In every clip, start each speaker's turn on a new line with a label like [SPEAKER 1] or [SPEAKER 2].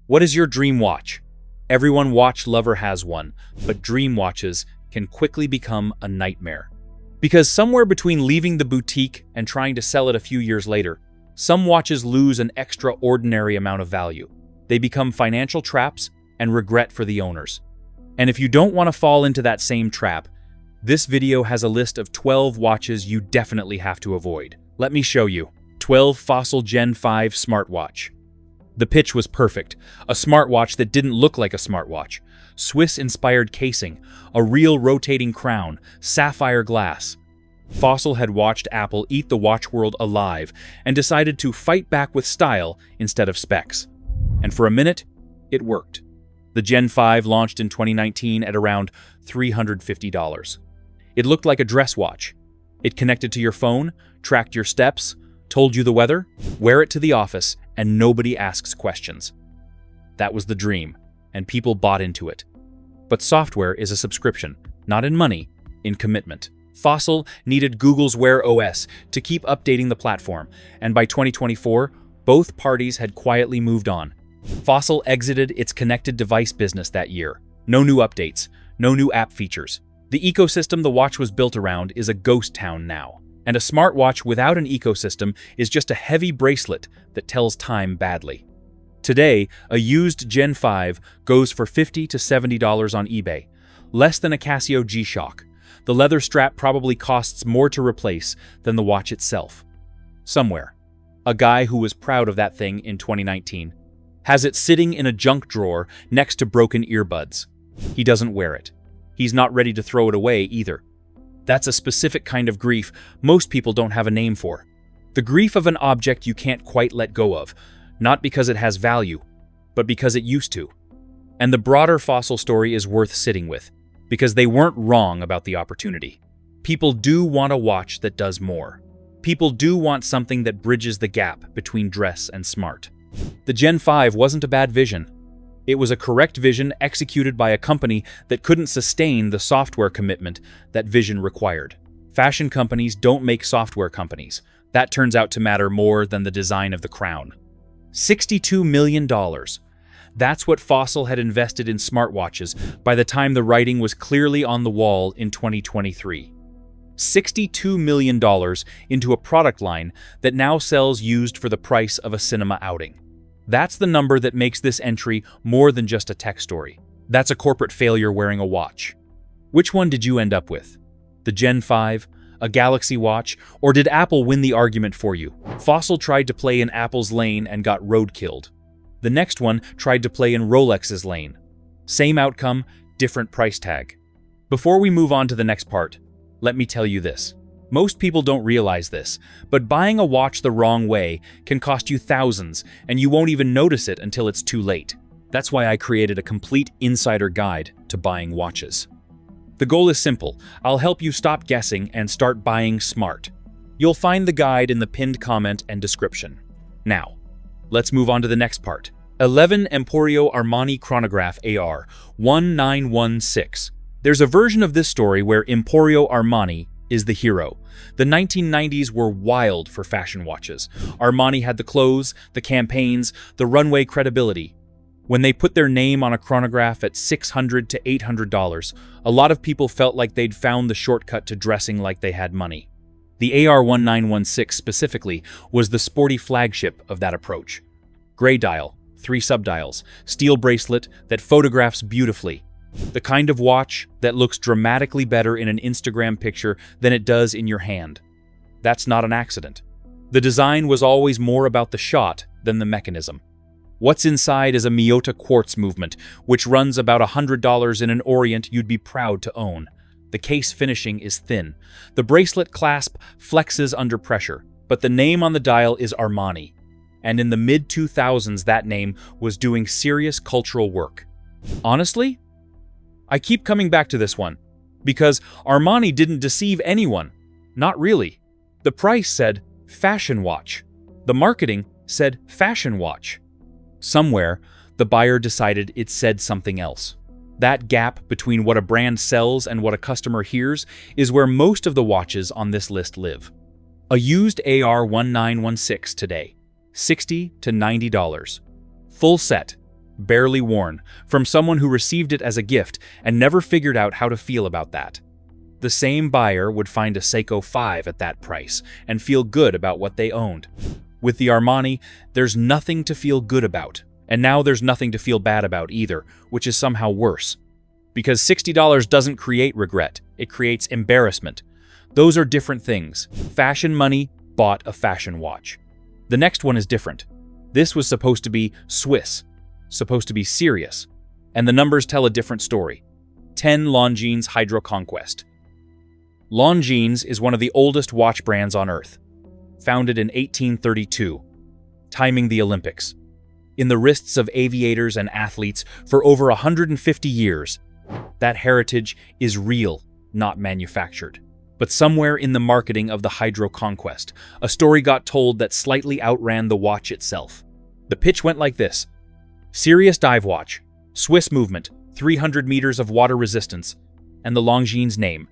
[SPEAKER 1] What is your dream watch? Everyone watch lover has one, but dream watches can quickly become a nightmare. Because somewhere between leaving the boutique and trying to sell it a few years later, some watches lose an extraordinary amount of value. They become financial traps and regret for the owners. And if you don't want to fall into that same trap, this video has a list of 12 watches you definitely have to avoid. Let me show you. 12 Fossil Gen 5 Smartwatch. The pitch was perfect. A smartwatch that didn't look like a smartwatch. Swiss-inspired casing, a real rotating crown, sapphire glass. Fossil had watched Apple eat the watch world alive and decided to fight back with style instead of specs. And for a minute, it worked. The Gen 5 launched in 2019 at around $350. It looked like a dress watch. It connected to your phone, tracked your steps, told you the weather, wear it to the office, and nobody asks questions. That was the dream, and people bought into it. But software is a subscription, not in money, in commitment. Fossil needed Google's Wear OS to keep updating the platform, and by 2024, both parties had quietly moved on. Fossil exited its connected device business that year. No new updates, no new app features. The ecosystem the watch was built around is a ghost town now. And a smartwatch without an ecosystem is just a heavy bracelet that tells time badly. Today, a used Gen 5 goes for $50 to $70 on eBay, less than a Casio G-Shock. The leather strap probably costs more to replace than the watch itself. Somewhere, a guy who was proud of that thing in 2019 has it sitting in a junk drawer next to broken earbuds. He doesn't wear it. He's not ready to throw it away either. That's a specific kind of grief most people don't have a name for. The grief of an object you can't quite let go of, not because it has value, but because it used to. And the broader Fossil story is worth sitting with, because they weren't wrong about the opportunity. People do want a watch that does more. People do want something that bridges the gap between dress and smart. The Gen 5 wasn't a bad vision. It was a correct vision executed by a company that couldn't sustain the software commitment that vision required. Fashion companies don't make software companies. That turns out to matter more than the design of the crown. $62 million. That's what Fossil had invested in smartwatches by the time the writing was clearly on the wall in 2023. $62 million into a product line that now sells used for the price of a cinema outing. That's the number that makes this entry more than just a tech story. That's a corporate failure wearing a watch. Which one did you end up with? The Gen 5, a Galaxy watch, or did Apple win the argument for you? Fossil tried to play in Apple's lane and got roadkilled. The next one tried to play in Rolex's lane. Same outcome, different price tag. Before we move on to the next part, let me tell you this. Most people don't realize this, but buying a watch the wrong way can cost you thousands, and you won't even notice it until it's too late. That's why I created a complete insider guide to buying watches. The goal is simple. I'll help you stop guessing and start buying smart. You'll find the guide in the pinned comment and description. Now, let's move on to the next part. 11 Emporio Armani Chronograph AR 1916. There's a version of this story where Emporio Armani is the hero. The 1990s were wild for fashion watches. Armani had the clothes, the campaigns, the runway credibility. When they put their name on a chronograph at $600 to $800, a lot of people felt like they'd found the shortcut to dressing like they had money. The AR 1916 specifically was the sporty flagship of that approach. Gray dial, 3 subdials, steel bracelet that photographs beautifully. The kind of watch that looks dramatically better in an Instagram picture than it does in your hand. That's not an accident. The design was always more about the shot than the mechanism. What's inside is a Miyota quartz movement, which runs about $100 in an Orient you'd be proud to own. The case finishing is thin. The bracelet clasp flexes under pressure, but the name on the dial is Armani. And in the mid-2000s, that name was doing serious cultural work. Honestly, I keep coming back to this one, because Armani didn't deceive anyone. Not really. The price said, fashion watch. The marketing said, fashion watch. Somewhere, the buyer decided it said something else. That gap between what a brand sells and what a customer hears is where most of the watches on this list live. A used AR 1916 today, $60 to $90. Full set, barely worn, from someone who received it as a gift and never figured out how to feel about that. The same buyer would find a Seiko 5 at that price and feel good about what they owned. With the Armani, there's nothing to feel good about, and now there's nothing to feel bad about either, which is somehow worse. Because $60 doesn't create regret, it creates embarrassment. Those are different things. Fashion money bought a fashion watch. The next one is different. This was supposed to be Swiss, supposed to be serious, and the numbers tell a different story. 10 Longines Hydro Conquest. Longines is one of the oldest watch brands on Earth. Founded in 1832, timing the Olympics. In the wrists of aviators and athletes for over 150 years, that heritage is real, not manufactured. But somewhere in the marketing of the Hydro Conquest, a story got told that slightly outran the watch itself. The pitch went like this: serious dive watch, Swiss movement, 300 meters of water resistance, and the Longines name,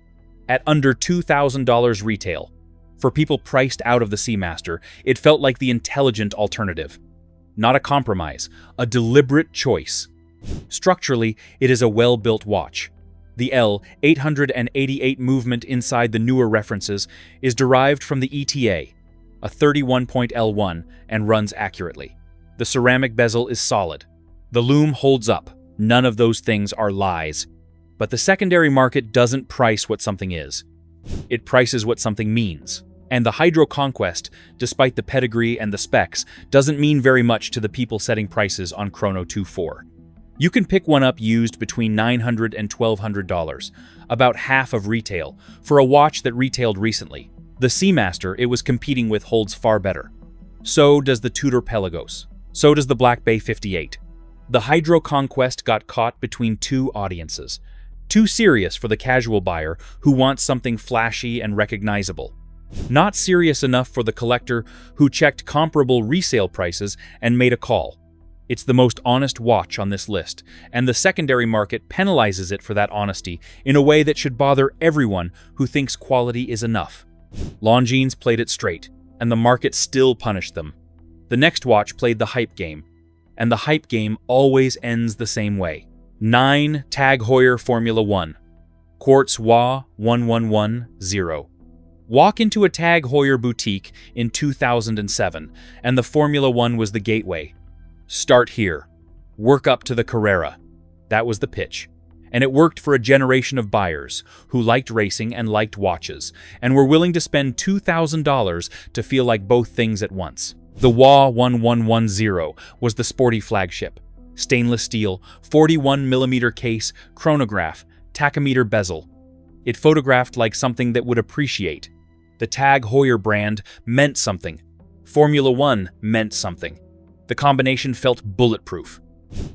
[SPEAKER 1] at under $2,000 retail. For people priced out of the Seamaster, it felt like the intelligent alternative. Not a compromise, a deliberate choice. Structurally, it is a well-built watch. The L888 movement inside the newer references is derived from the ETA, a 31-point L1, and runs accurately. The ceramic bezel is solid. The lume holds up. None of those things are lies. But the secondary market doesn't price what something is. It prices what something means. And the Hydro Conquest, despite the pedigree and the specs, doesn't mean very much to the people setting prices on Chrono 2.4. You can pick one up used between $900 and $1,200, about half of retail, for a watch that retailed recently. The Seamaster it was competing with holds far better. So does the Tudor Pelagos. So does the Black Bay 58. The Hydro Conquest got caught between two audiences. Too serious for the casual buyer who wants something flashy and recognizable. Not serious enough for the collector who checked comparable resale prices and made a call. It's the most honest watch on this list, and the secondary market penalizes it for that honesty in a way that should bother everyone who thinks quality is enough. Longines played it straight, and the market still punished them. The next watch played the hype game, and the hype game always ends the same way. 9 Tag Heuer Formula 1. Quartz WA 1110. Walk into a Tag Heuer boutique in 2007, and the Formula 1 was the gateway. Start here. Work up to the Carrera. That was the pitch. And it worked for a generation of buyers who liked racing and liked watches, and were willing to spend $2,000 to feel like both things at once. The WA 1110 was the sporty flagship. Stainless steel, 41mm case, chronograph, tachometer bezel. It photographed like something that would appreciate. The Tag Heuer brand meant something. Formula 1 meant something. The combination felt bulletproof.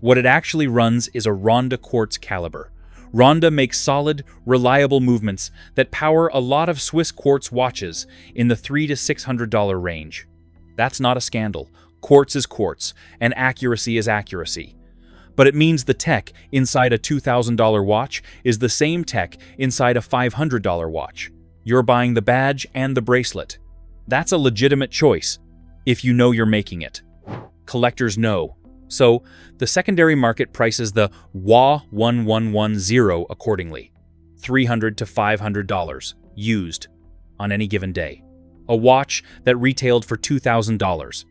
[SPEAKER 1] What it actually runs is a Ronda quartz caliber. Ronda makes solid, reliable movements that power a lot of Swiss quartz watches in the $300 to $600 range. That's not a scandal. Quartz is quartz, and accuracy is accuracy. But it means the tech inside a $2,000 watch is the same tech inside a $500 watch. You're buying the badge and the bracelet. That's a legitimate choice, if you know you're making it. Collectors know. So, the secondary market prices the WA 1110 accordingly. $300 to $500, used, on any given day. A watch that retailed for $2,000.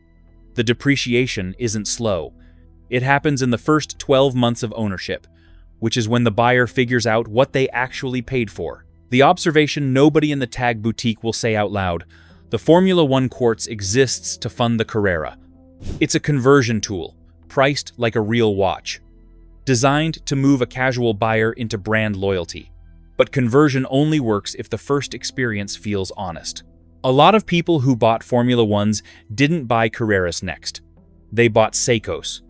[SPEAKER 1] The depreciation isn't slow. It happens in the first 12 months of ownership, which is when the buyer figures out what they actually paid for. The observation nobody in the Tag boutique will say out loud: the Formula 1 quartz exists to fund the Carrera. It's a conversion tool, priced like a real watch. Designed to move a casual buyer into brand loyalty. But conversion only works if the first experience feels honest. A lot of people who bought Formula 1s didn't buy Carreras next. They bought Seikos.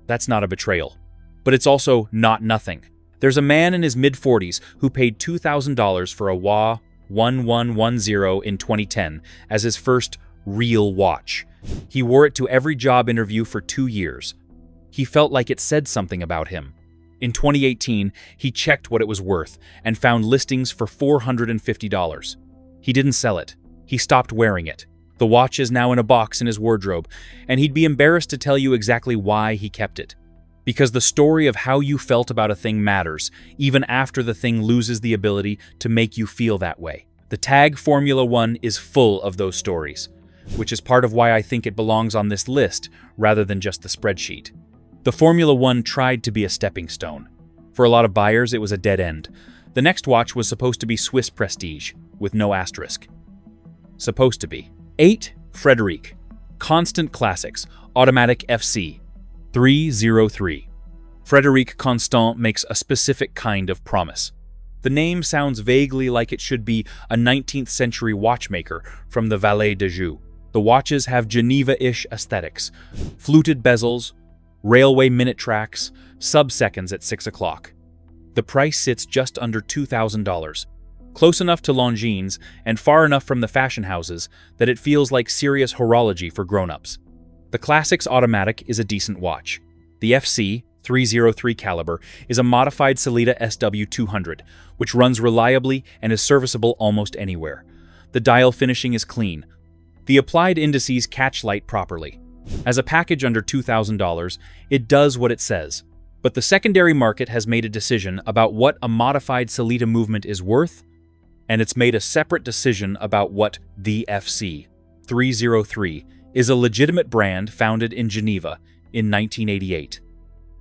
[SPEAKER 1] That's not a betrayal. But it's also not nothing. There's a man in his mid-40s who paid $2,000 for a WA 1110 in 2010 as his first real watch. He wore it to every job interview for 2 years. He felt like it said something about him. In 2018, he checked what it was worth and found listings for $450. He didn't sell it. He stopped wearing it. The watch is now in a box in his wardrobe, and he'd be embarrassed to tell you exactly why he kept it. Because the story of how you felt about a thing matters, even after the thing loses the ability to make you feel that way. The tag Formula One is full of those stories, which is part of why I think it belongs on this list rather than just the spreadsheet. The Formula One tried to be a stepping stone. For a lot of buyers, it was a dead end. The next watch was supposed to be Swiss prestige, with no asterisk. Supposed to be. 8. Frederic. Constant Classics. Automatic FC. 303. Frederic Constant makes a specific kind of promise. The name sounds vaguely like it should be a 19th century watchmaker from the Vallée de Joux. The watches have Geneva-ish aesthetics, fluted bezels, railway minute tracks, sub-seconds at 6 o'clock. The price sits just under $2,000, close enough to Longines and far enough from the fashion houses that it feels like serious horology for grown-ups. The Classics Automatic is a decent watch. The FC 303 caliber is a modified Sellita SW200, which runs reliably and is serviceable almost anywhere. The dial finishing is clean. The applied indices catch light properly. As a package under $2,000, it does what it says. But the secondary market has made a decision about what a modified Sellita movement is worth, and it's made a separate decision about what the FC 303 is a legitimate brand founded in Geneva in 1988.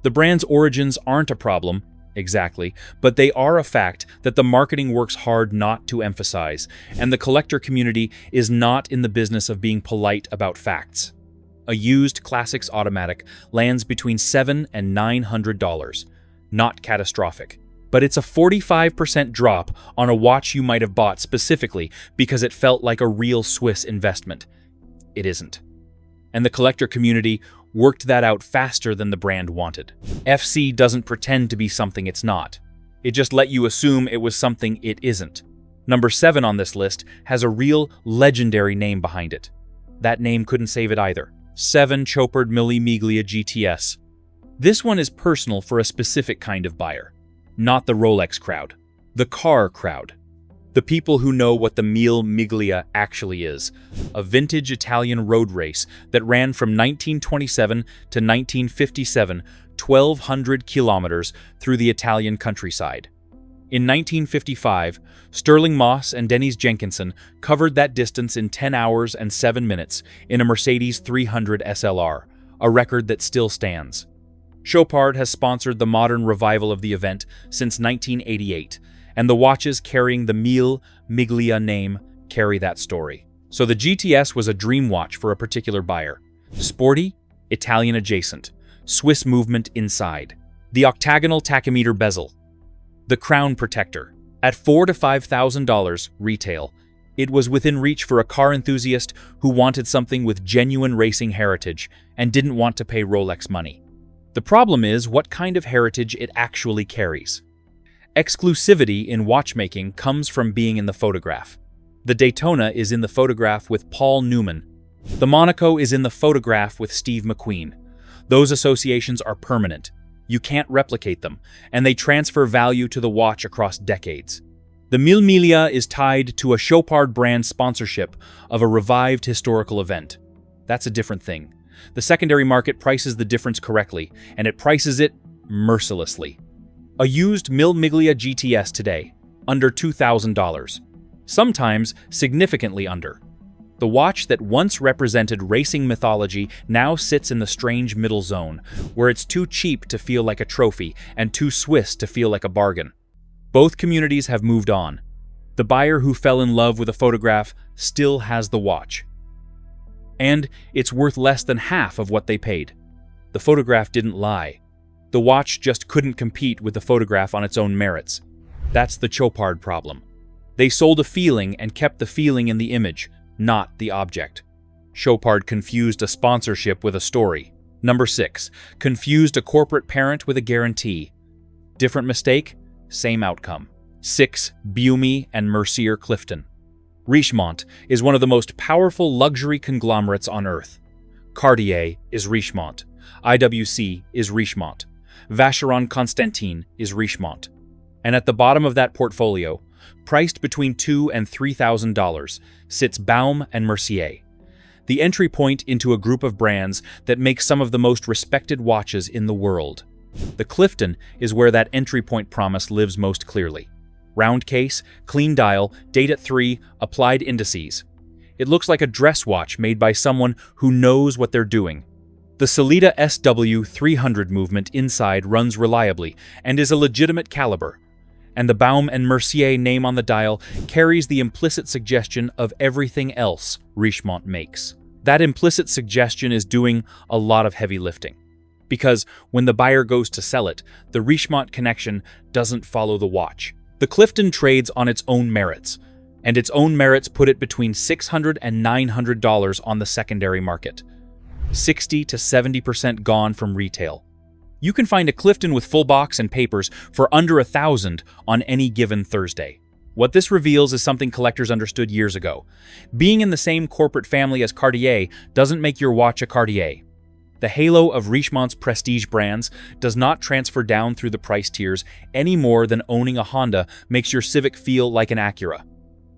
[SPEAKER 1] The brand's origins aren't a problem, exactly, but they are a fact that the marketing works hard not to emphasize, and the collector community is not in the business of being polite about facts. A used Classics Automatic lands between $700 and $900. Not catastrophic. But it's a 45% drop on a watch you might have bought specifically because it felt like a real Swiss investment. It isn't. And the collector community worked that out faster than the brand wanted. FC doesn't pretend to be something it's not. It just let you assume it was something it isn't. Number 7 on this list has a real legendary name behind it. That name couldn't save it either. 7 Chopard Mille Miglia GTS. This one is personal for a specific kind of buyer. Not the Rolex crowd. The car crowd. The people who know what the Mille Miglia actually is. A vintage Italian road race that ran from 1927 to 1957, 1,200 kilometers through the Italian countryside. In 1955, Sterling Moss and Dennis Jenkinson covered that distance in 10 hours and 7 minutes in a Mercedes 300 SLR, a record that still stands. Chopard has sponsored the modern revival of the event since 1988, and the watches carrying the Mille Miglia name carry that story. So the GTS was a dream watch for a particular buyer. Sporty, Italian adjacent, Swiss movement inside. The octagonal tachymeter bezel. The crown protector. At $4,000 to $5,000 retail, it was within reach for a car enthusiast who wanted something with genuine racing heritage and didn't want to pay Rolex money. The problem is what kind of heritage it actually carries. Exclusivity in watchmaking comes from being in the photograph. The Daytona is in the photograph with Paul Newman. The Monaco is in the photograph with Steve McQueen. Those associations are permanent. You can't replicate them, and they transfer value to the watch across decades. The Mille Miglia is tied to a Chopard brand sponsorship of a revived historical event. That's a different thing. The secondary market prices the difference correctly, and it prices it mercilessly. A used Mille Miglia GTS today, under $2,000. Sometimes significantly under. The watch that once represented racing mythology now sits in the strange middle zone, where it's too cheap to feel like a trophy and too Swiss to feel like a bargain. Both communities have moved on. The buyer who fell in love with a photograph still has the watch. And it's worth less than half of what they paid. The photograph didn't lie. The watch just couldn't compete with the photograph on its own merits. That's the Chopard problem. They sold a feeling and kept the feeling in the image, not the object. Chopard confused a sponsorship with a story. Number 6. Confused a corporate parent with a guarantee. Different mistake, same outcome. 6. Bumy and Mercier Clifton. Richemont is one of the most powerful luxury conglomerates on earth. Cartier is Richemont. IWC is Richemont. Vacheron Constantin is Richemont. And at the bottom of that portfolio, priced between $2,000 and $3,000, sits Baum and Mercier, the entry point into a group of brands that make some of the most respected watches in the world. The Clifton is where that entry point promise lives most clearly. Round case, clean dial, date at 3, applied indices. It looks like a dress watch made by someone who knows what they're doing. The Sellita SW300 movement inside runs reliably and is a legitimate caliber. And the Baum and Mercier name on the dial carries the implicit suggestion of everything else Richemont makes. That implicit suggestion is doing a lot of heavy lifting. Because when the buyer goes to sell it, the Richemont connection doesn't follow the watch. The Clifton trades on its own merits, and its own merits put it between $600 and $900 on the secondary market. 60 to 70% gone from retail. You can find a Clifton with full box and papers for under $1,000 on any given Thursday. What this reveals is something collectors understood years ago. Being in the same corporate family as Cartier doesn't make your watch a Cartier. The halo of Richemont's prestige brands does not transfer down through the price tiers any more than owning a Honda makes your Civic feel like an Acura.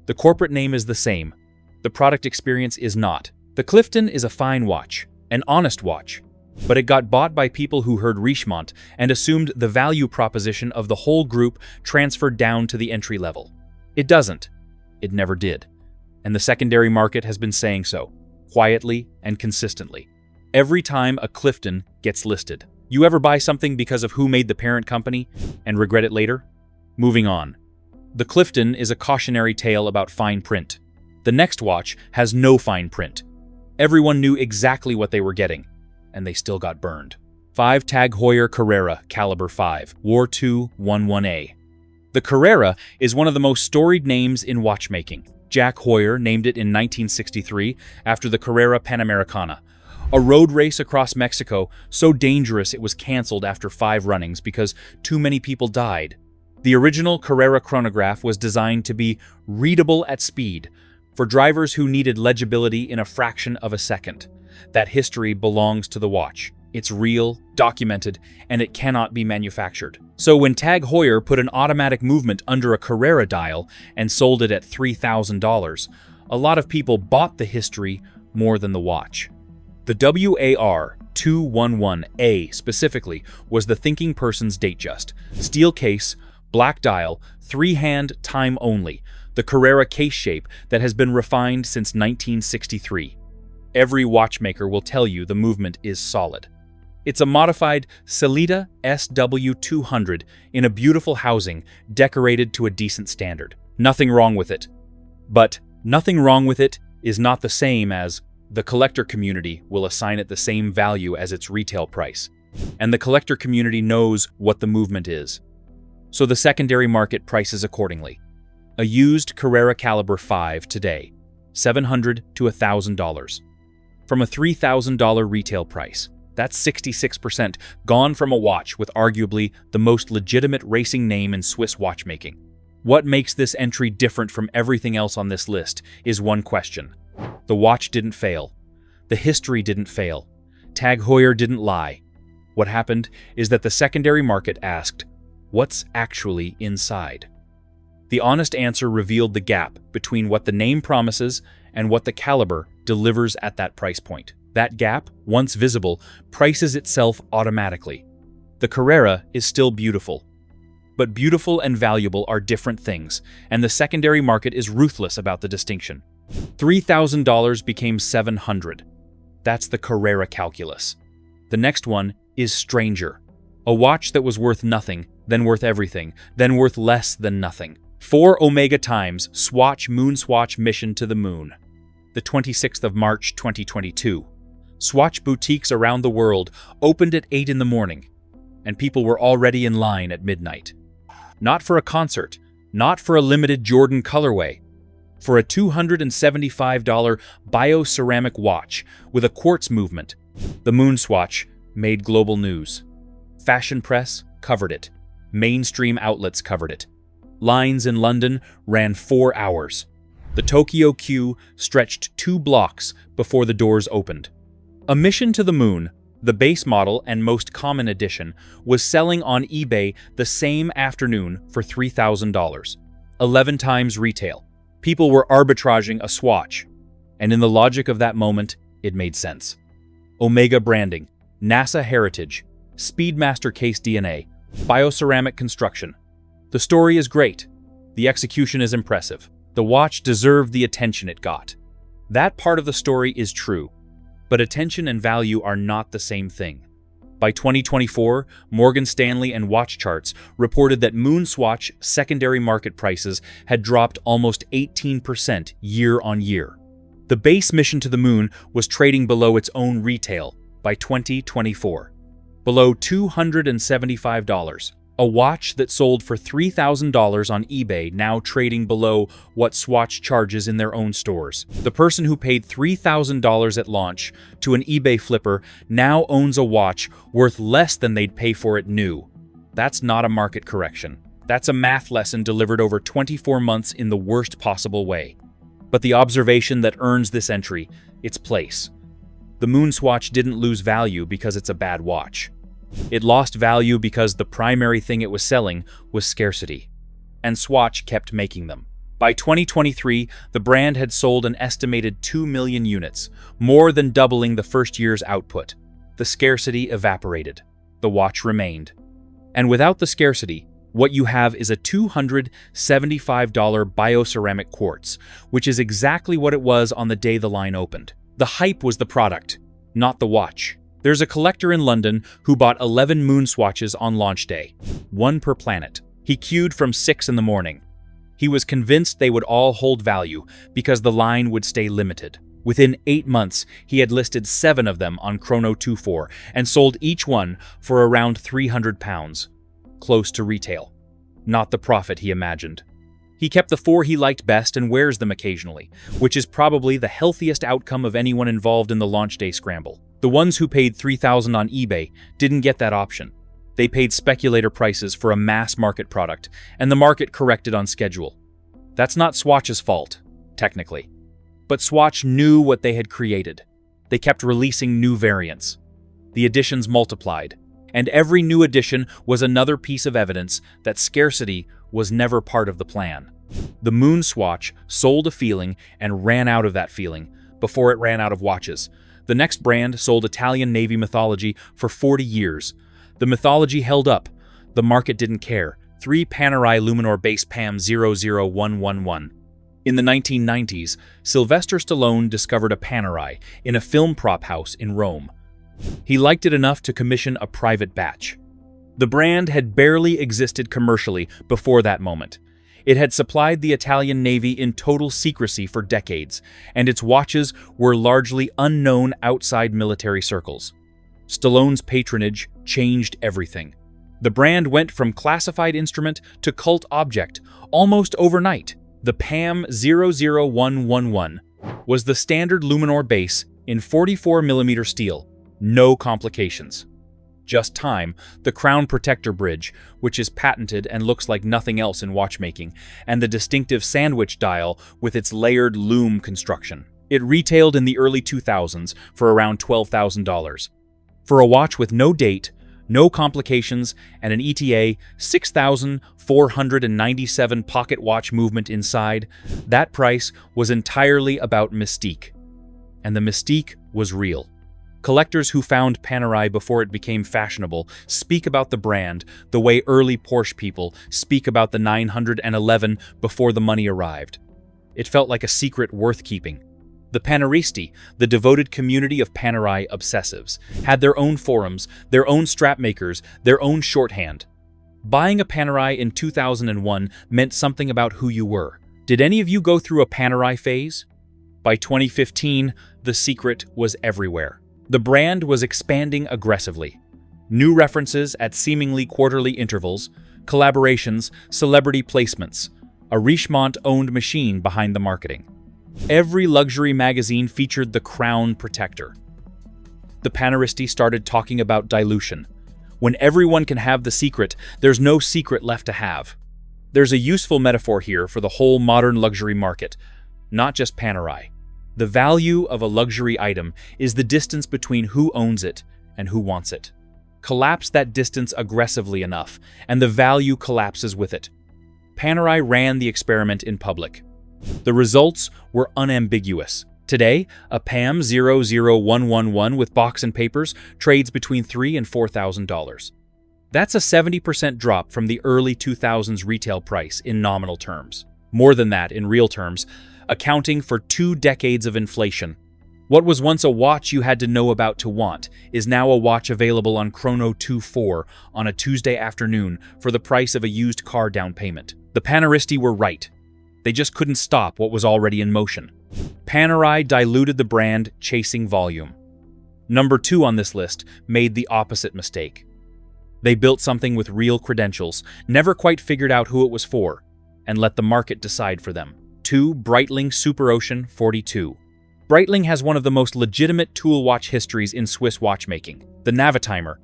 [SPEAKER 1] The corporate name is the same. The product experience is not. The Clifton is a fine watch, an honest watch, but it got bought by people who heard Richemont and assumed the value proposition of the whole group transferred down to the entry level. It doesn't. It never did. And the secondary market has been saying so, quietly and consistently. Every time a Clifton gets listed. You ever buy something because of who made the parent company and regret it later? Moving on. The Clifton is a cautionary tale about fine print. The next watch has no fine print. Everyone knew exactly what they were getting, and they still got burned. 5 Tag Heuer Carrera Caliber 5, War II 11A. The Carrera is one of the most storied names in watchmaking. Jack Heuer named it in 1963 after the Carrera Panamericana, a road race across Mexico so dangerous it was canceled after 5 runnings because too many people died. The original Carrera chronograph was designed to be readable at speed, for drivers who needed legibility in a fraction of a second. That history belongs to the watch. It's real, documented, and it cannot be manufactured. So when Tag Heuer put an automatic movement under a Carrera dial and sold it at $3,000, a lot of people bought the history more than the watch. The WAR 211A specifically was the thinking person's datejust. Steel case, black dial, 3-hand time only, the Carrera case shape that has been refined since 1963. Every watchmaker will tell you the movement is solid. It's a modified Sellita SW200 in a beautiful housing, decorated to a decent standard. Nothing wrong with it. But nothing wrong with it is not the same as the collector community will assign it the same value as its retail price. And the collector community knows what the movement is. So the secondary market prices accordingly. A used Carrera Caliber 5 today, $700 to $1,000. From a $3,000 retail price. That's 66% gone from a watch with arguably the most legitimate racing name in Swiss watchmaking. What makes this entry different from everything else on this list is one question. The watch didn't fail. The history didn't fail. Tag Heuer didn't lie. What happened is that the secondary market asked, what's actually inside? The honest answer revealed the gap between what the name promises and what the caliber delivers at that price point. That gap, once visible, prices itself automatically. The Carrera is still beautiful. But beautiful and valuable are different things, and the secondary market is ruthless about the distinction. $3,000 became $700. That's the Carrera calculus. The next one is stranger. A watch that was worth nothing, then worth everything, then worth less than nothing. 4 Omega times Swatch Moonswatch mission to the moon. The 26th of March 2022. Swatch boutiques around the world opened at 8 in the morning, and people were already in line at midnight. Not for a concert, not for a limited Jordan colorway, for a $275 bioceramic watch with a quartz movement. The Moonswatch made global news. Fashion press covered it. Mainstream outlets covered it. Lines in London ran 4 hours. The Tokyo queue stretched 2 blocks before the doors opened. A mission to the moon, the base model and most common edition, was selling on eBay the same afternoon for $3,000. 11 times retail. People were arbitraging a Swatch, and in the logic of that moment, it made sense. Omega branding, NASA heritage, Speedmaster case DNA, bioceramic construction. The story is great. The execution is impressive. The watch deserved the attention it got. That part of the story is true, but attention and value are not the same thing. By 2024, Morgan Stanley and Watch Charts reported that Moonswatch secondary market prices had dropped almost 18% year on year. The base mission to the moon was trading below its own retail by 2024, below $275. A watch that sold for $3,000 on eBay now trading below what Swatch charges in their own stores. The person who paid $3,000 at launch to an eBay flipper now owns a watch worth less than they'd pay for it new. That's not a market correction. That's a math lesson delivered over 24 months in the worst possible way. But the observation that earns this entry, its place. The Moonswatch didn't lose value because it's a bad watch. It lost value because the primary thing it was selling was scarcity, and Swatch kept making them. By 2023, the brand had sold an estimated 2 million units, more than doubling the first year's output. The scarcity evaporated. The watch remained. And without the scarcity, what you have is a $275 bioceramic quartz, which is exactly what it was on the day the line opened. The hype was the product, not the watch. There's a collector in London who bought 11 Moonswatches on launch day, one per planet. He queued from 6 in the morning. He was convinced they would all hold value because the line would stay limited. Within 8 months, he had listed 7 of them on Chrono24 and sold each one for around £300, close to retail. Not the profit he imagined. He kept the 4 he liked best and wears them occasionally, which is probably the healthiest outcome of anyone involved in the launch day scramble. The ones who paid $3,000 on eBay didn't get that option. They paid speculator prices for a mass market product, and the market corrected on schedule. That's not Swatch's fault, technically. But Swatch knew what they had created. They kept releasing new variants. The editions multiplied, and every new edition was another piece of evidence that scarcity was never part of the plan. The Moonswatch sold a feeling and ran out of that feeling before it ran out of watches. The next brand sold Italian Navy mythology for 40 years. The mythology held up. The market didn't care. 3 Panerai Luminor base PAM 00111. In the 1990s, Sylvester Stallone discovered a Panerai in a film prop house in Rome. He liked it enough to commission a private batch. The brand had barely existed commercially before that moment. It had supplied the Italian Navy in total secrecy for decades, and its watches were largely unknown outside military circles. Stallone's patronage changed everything. The brand went from classified instrument to cult object almost overnight. The PAM 00111 was the standard Luminor base in 44mm steel, no complications. Just time, the Crown Protector Bridge, which is patented and looks like nothing else in watchmaking, and the distinctive sandwich dial with its layered loom construction. It retailed in the early 2000s for around $12,000. For a watch with no date, no complications, and an ETA 6,497 pocket watch movement inside, that price was entirely about mystique. And the mystique was real. Collectors who found Panerai before it became fashionable speak about the brand the way early Porsche people speak about the 911 before the money arrived. It felt like a secret worth keeping. The Paneristi, the devoted community of Panerai obsessives, had their own forums, their own strap makers, their own shorthand. Buying a Panerai in 2001 meant something about who you were. Did any of you go through a Panerai phase? By 2015, the secret was everywhere. The brand was expanding aggressively. New references at seemingly quarterly intervals, collaborations, celebrity placements, a Richemont-owned machine behind the marketing. Every luxury magazine featured the Crown Protector. The Paneristi started talking about dilution. When everyone can have the secret, there's no secret left to have. There's a useful metaphor here for the whole modern luxury market, not just Panerai. The value of a luxury item is the distance between who owns it and who wants it. Collapse that distance aggressively enough, and the value collapses with it. Panerai ran the experiment in public. The results were unambiguous. Today, a PAM 00111 with box and papers trades between $3,000 and $4,000. That's a 70% drop from the early 2000s retail price in nominal terms. More than that in real terms, accounting for 2 decades of inflation. What was once a watch you had to know about to want is now a watch available on Chrono 24 on a Tuesday afternoon for the price of a used car down payment. The Panaristi were right. They just couldn't stop what was already in motion. Panerai diluted the brand, chasing volume. Number 2 on this list made the opposite mistake. They built something with real credentials, never quite figured out who it was for, and let the market decide for them. 2. Breitling Super Ocean 42. Breitling has one of the most legitimate tool watch histories in Swiss watchmaking, the Navitimer,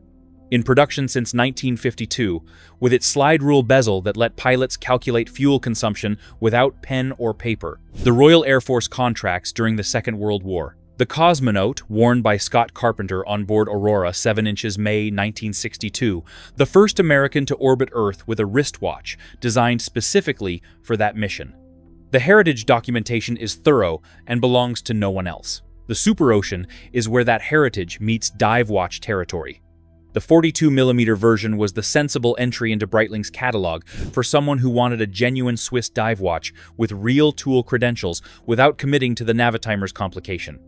[SPEAKER 1] in production since 1952, with its slide rule bezel that let pilots calculate fuel consumption without pen or paper. The Royal Air Force contracts during the Second World War. The Cosmonaut, worn by Scott Carpenter on board Aurora 7 inches May 1962, the first American to orbit Earth with a wristwatch designed specifically for that mission. The heritage documentation is thorough and belongs to no one else. The Super Ocean is where that heritage meets dive watch territory. The 42mm version was the sensible entry into Breitling's catalog for someone who wanted a genuine Swiss dive watch with real tool credentials without committing to the Navitimer's complication.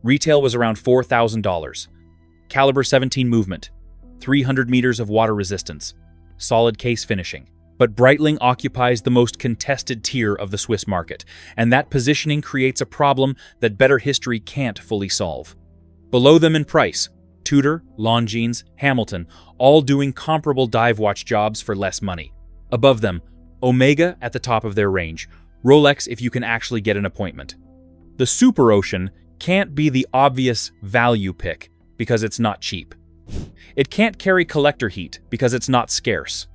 [SPEAKER 1] Retail was around $4,000. Caliber 17 movement, 300 meters of water resistance, solid case finishing. But Breitling occupies the most contested tier of the Swiss market, and that positioning creates a problem that better history can't fully solve. Below them in price, Tudor, Longines, Hamilton, all doing comparable dive watch jobs for less money. Above them, Omega at the top of their range, Rolex if you can actually get an appointment. The Super Ocean can't be the obvious value pick because it's not cheap. It can't carry collector heat because it's not scarce.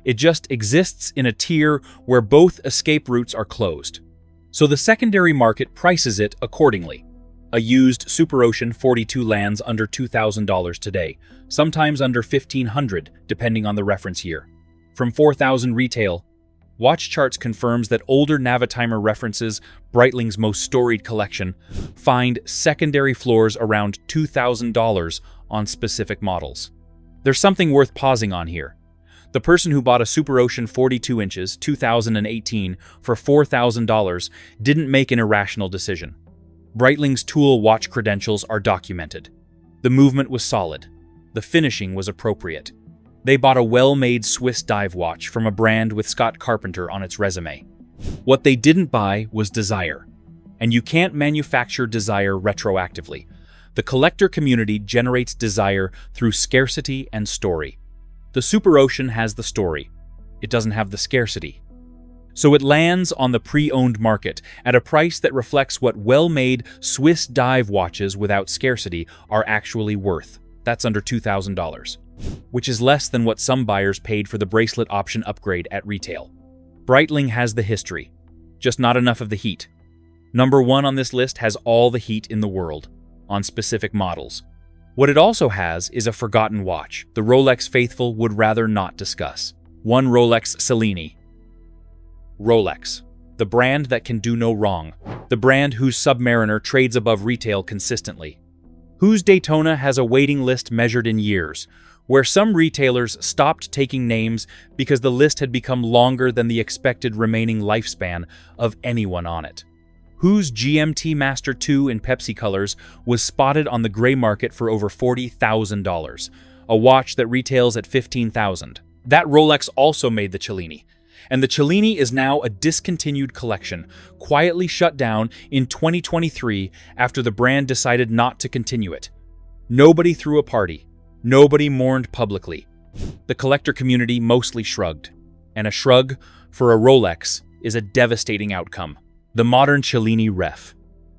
[SPEAKER 1] It just exists in a tier where both escape routes are closed. So the secondary market prices it accordingly. A used Super Ocean 42 lands under $2,000 today, sometimes under $1,500 depending on the reference year. From $4,000 retail, Watch Charts confirms that older Navitimer references Breitling's most storied collection find secondary floors around $2,000 on specific models. There's something worth pausing on here. The person who bought a Super Ocean 42 inches 2018 for $4,000 didn't make an irrational decision. Breitling's tool watch credentials are documented. The movement was solid. The finishing was appropriate. They bought a well-made Swiss dive watch from a brand with Scott Carpenter on its resume. What they didn't buy was desire. And you can't manufacture desire retroactively. The collector community generates desire through scarcity and story. The Super Ocean has the story. It doesn't have the scarcity. So it lands on the pre-owned market at a price that reflects what well-made Swiss dive watches without scarcity are actually worth. That's under $2,000, which is less than what some buyers paid for the bracelet option upgrade at retail. Breitling has the history, just not enough of the heat. Number 1 on this list has all the heat in the world, on specific models. What it also has is a forgotten watch the Rolex faithful would rather not discuss. One Rolex Cellini. Rolex, the brand that can do no wrong, the brand whose Submariner trades above retail consistently, whose Daytona has a waiting list measured in years, where some retailers stopped taking names because the list had become longer than the expected remaining lifespan of anyone on it, whose GMT Master 2 in Pepsi colors was spotted on the gray market for over $40,000, a watch that retails at $15,000. That Rolex also made the Cellini, and the Cellini is now a discontinued collection, quietly shut down in 2023 after the brand decided not to continue it. Nobody threw a party. Nobody mourned publicly. The collector community mostly shrugged, and a shrug for a Rolex is a devastating outcome. The modern Cellini Ref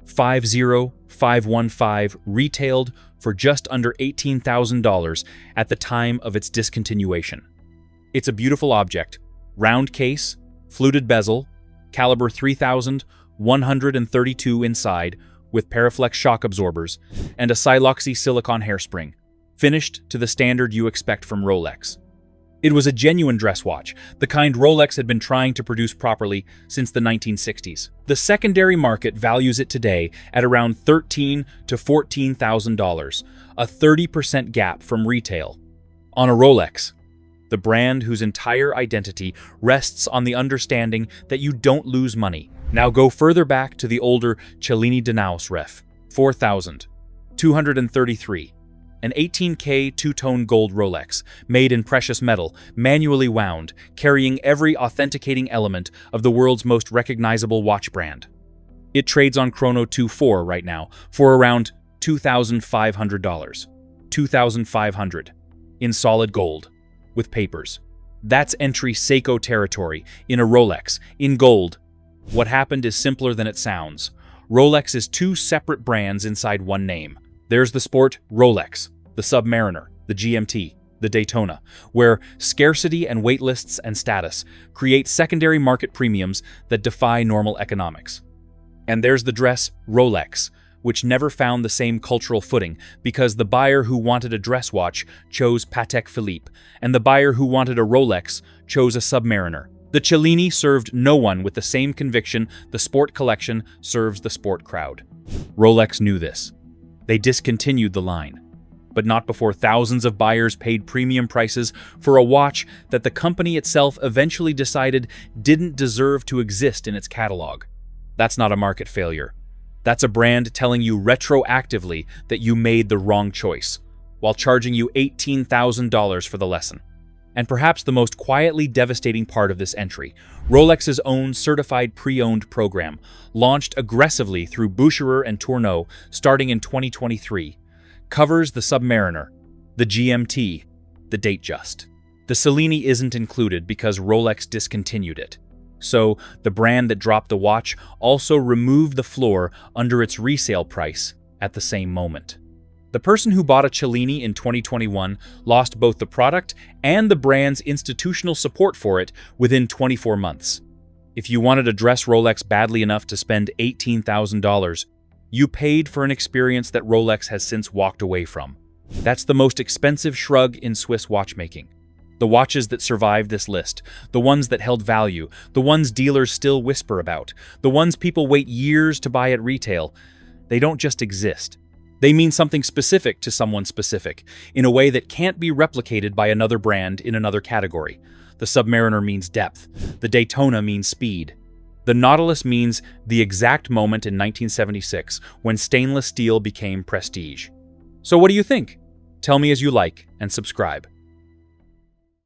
[SPEAKER 1] 50515 retailed for just under $18,000 at the time of its discontinuation. It's a beautiful object, round case, fluted bezel, caliber 3132 inside with Paraflex shock absorbers, and a siloxy silicone hairspring, finished to the standard you expect from Rolex. It was a genuine dress watch, the kind Rolex had been trying to produce properly since the 1960s. The secondary market values it today at around $13,000 to $14,000, a 30% gap from retail. On a Rolex, the brand whose entire identity rests on the understanding that you don't lose money. Now go further back to the older Cellini Danaus ref, 4,233. An 18K two-tone gold Rolex, made in precious metal, manually wound, carrying every authenticating element of the world's most recognizable watch brand. It trades on Chrono24 right now for around $2,500. $2,500 in solid gold, with papers. That's entry Seiko territory in a Rolex, in gold. What happened is simpler than it sounds. Rolex is two separate brands inside one name. There's the sport Rolex, the Submariner, the GMT, the Daytona, where scarcity and wait lists and status create secondary market premiums that defy normal economics. And there's the dress Rolex, which never found the same cultural footing because the buyer who wanted a dress watch chose Patek Philippe, and the buyer who wanted a Rolex chose a Submariner. The Cellini served no one with the same conviction the sport collection serves the sport crowd. Rolex knew this. They discontinued the line, but not before thousands of buyers paid premium prices for a watch that the company itself eventually decided didn't deserve to exist in its catalog. That's not a market failure. That's a brand telling you retroactively that you made the wrong choice, while charging you $18,000 for the lesson. And perhaps the most quietly devastating part of this entry, Rolex's own certified pre-owned program, launched aggressively through Boucherer and Tourneau starting in 2023, covers the Submariner, the GMT, the Datejust. The Cellini isn't included because Rolex discontinued it. So, the brand that dropped the watch also removed the floor under its resale price at the same moment. The person who bought a Cellini in 2021 lost both the product and the brand's institutional support for it within 24 months. If you wanted a dress Rolex badly enough to spend $18,000, you paid for an experience that Rolex has since walked away from. That's the most expensive shrug in Swiss watchmaking. The watches that survived this list, the ones that held value, the ones dealers still whisper about, the ones people wait years to buy at retail, they don't just exist. They mean something specific to someone specific, in a way that can't be replicated by another brand in another category. The Submariner means depth. The Daytona means speed. The Nautilus means the exact moment in 1976 when stainless steel became prestige. So what do you think? Tell me as you like and subscribe.